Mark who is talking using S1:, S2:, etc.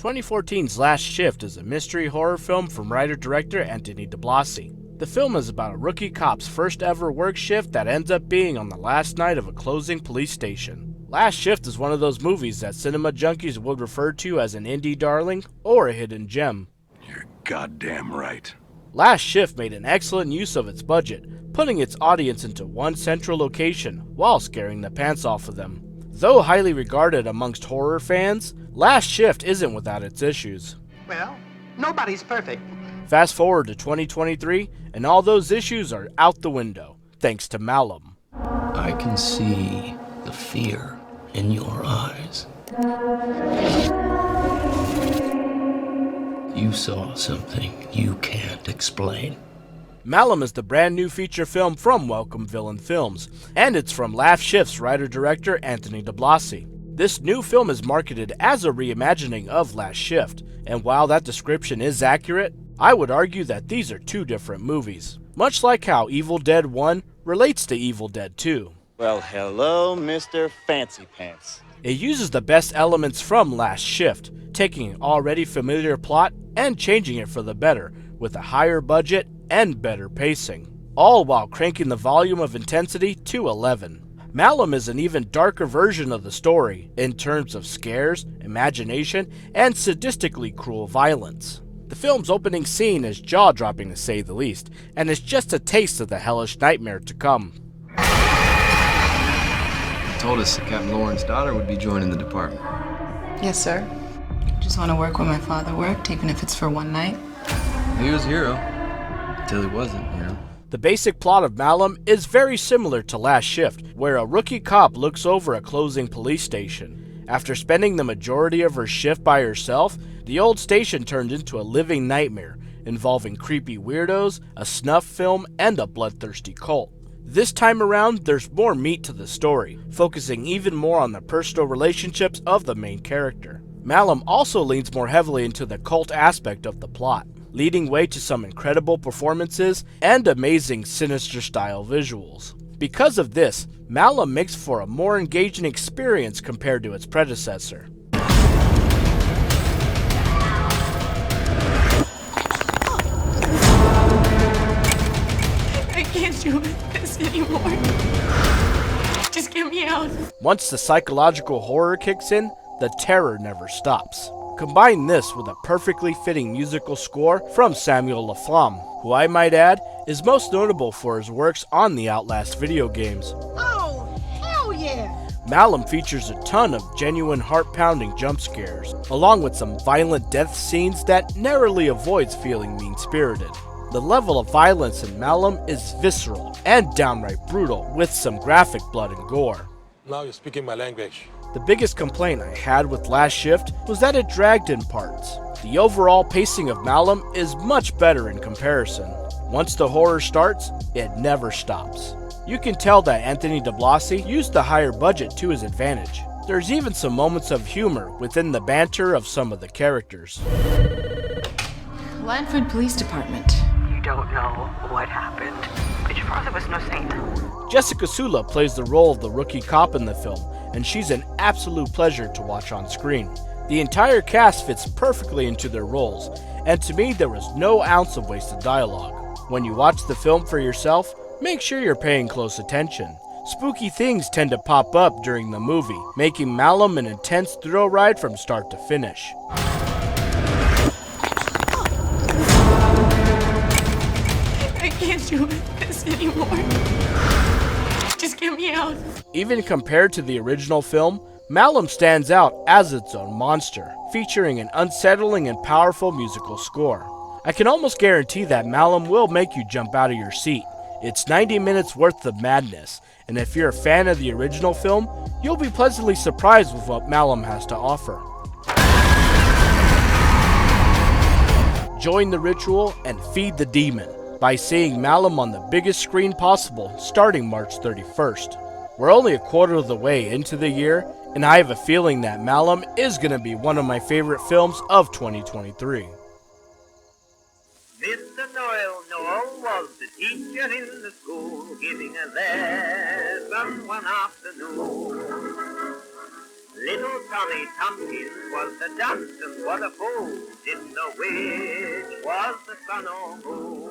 S1: 2014's Last Shift is a mystery horror film from writer-director Anthony DiBlasi. The film is about a rookie cop's first ever work shift that ends up being on the last night of a closing police station. Last Shift is one of those movies that cinema junkies would refer to as an indie darling or a hidden gem.
S2: You're goddamn right.
S1: Last Shift made an excellent use of its budget, putting its audience into one central location while scaring the pants off of them. Though highly regarded amongst horror fans, Last Shift isn't without its issues.
S3: Well, nobody's perfect.
S1: Fast forward to 2023, and all those issues are out the window, thanks to Malum.
S4: I can see the fear in your eyes. You saw something you can't explain.
S1: Malum is the brand new feature film from Welcome Villain Films, and it's from Last Shift's writer-director Anthony DiBlasi. This new film is marketed as a reimagining of Last Shift, and while that description is accurate, I would argue that these are two different movies, much like how Evil Dead 1 relates to Evil Dead 2.
S5: Well, hello, Mr. Fancy Pants.
S1: It uses the best elements from Last Shift, taking an already familiar plot and changing it for the better, with a higher budget and better pacing, all while cranking the volume of intensity to 11. Malum is an even darker version of the story, in terms of scares, imagination, and sadistically cruel violence. The film's opening scene is jaw-dropping to say the least, and is just a taste of the hellish nightmare to come.
S6: He told us that Captain Lauren's daughter would be joining the department.
S7: Yes, sir. Just want to work where my father worked, even if it's for one night.
S6: He was a hero, until he wasn't, you know.
S1: The basic plot of Malum is very similar to Last Shift, where a rookie cop looks over a closing police station. After spending the majority of her shift by herself, the old station turned into a living nightmare, involving creepy weirdos, a snuff film, and a bloodthirsty cult. This time around, there's more meat to the story, focusing even more on the personal relationships of the main character. Malum also leans more heavily into the cult aspect of the plot, leading way to some incredible performances and amazing sinister-style visuals. Because of this, Malum makes for a more engaging experience compared to its predecessor.
S7: I can't do this anymore. Just get me out.
S1: Once the psychological horror kicks in, the terror never stops. Combine this with a perfectly fitting musical score from Samuel Laflamme, who I might add is most notable for his works on the Outlast video games.
S3: Oh, hell yeah!
S1: Malum features a ton of genuine heart-pounding jump scares, along with some violent death scenes that narrowly avoids feeling mean-spirited. The level of violence in Malum is visceral and downright brutal, with some graphic blood and gore.
S8: Now you're speaking my language.
S1: The biggest complaint I had with Last Shift was that it dragged in parts. The overall pacing of Malum is much better in comparison. Once the horror starts, it never stops. You can tell that Anthony DiBlasi used the higher budget to his advantage. There's even some moments of humor within the banter of some of the characters.
S7: Lanford Police Department.
S9: You don't know what happened, but your father was no saint.
S1: Jessica Sula plays the role of the rookie cop in the film, and she's an absolute pleasure to watch on screen. The entire cast fits perfectly into their roles, and to me there was no ounce of wasted dialogue. When you watch the film for yourself, make sure you're paying close attention. Spooky things tend to pop up during the movie, making Malum an intense thrill ride from start to finish.
S7: I can't do this anymore. Just get me out.
S1: Even compared to the original film, Malum stands out as its own monster, featuring an unsettling and powerful musical score. I can almost guarantee that Malum will make you jump out of your seat. It's 90 minutes worth of madness, and if you're a fan of the original film, you'll be pleasantly surprised with what Malum has to offer. Join the ritual and feed the demon by seeing Malum on the biggest screen possible starting March 31st. We're only a quarter of the way into the year, and I have a feeling that Malum is going to be one of my favorite films of 2023.
S10: Mr. Noel was the teacher in the school, giving a lesson one afternoon. Little Tommy Tompkins was the dance, and what a fool! Didn't know which was the sun or moon.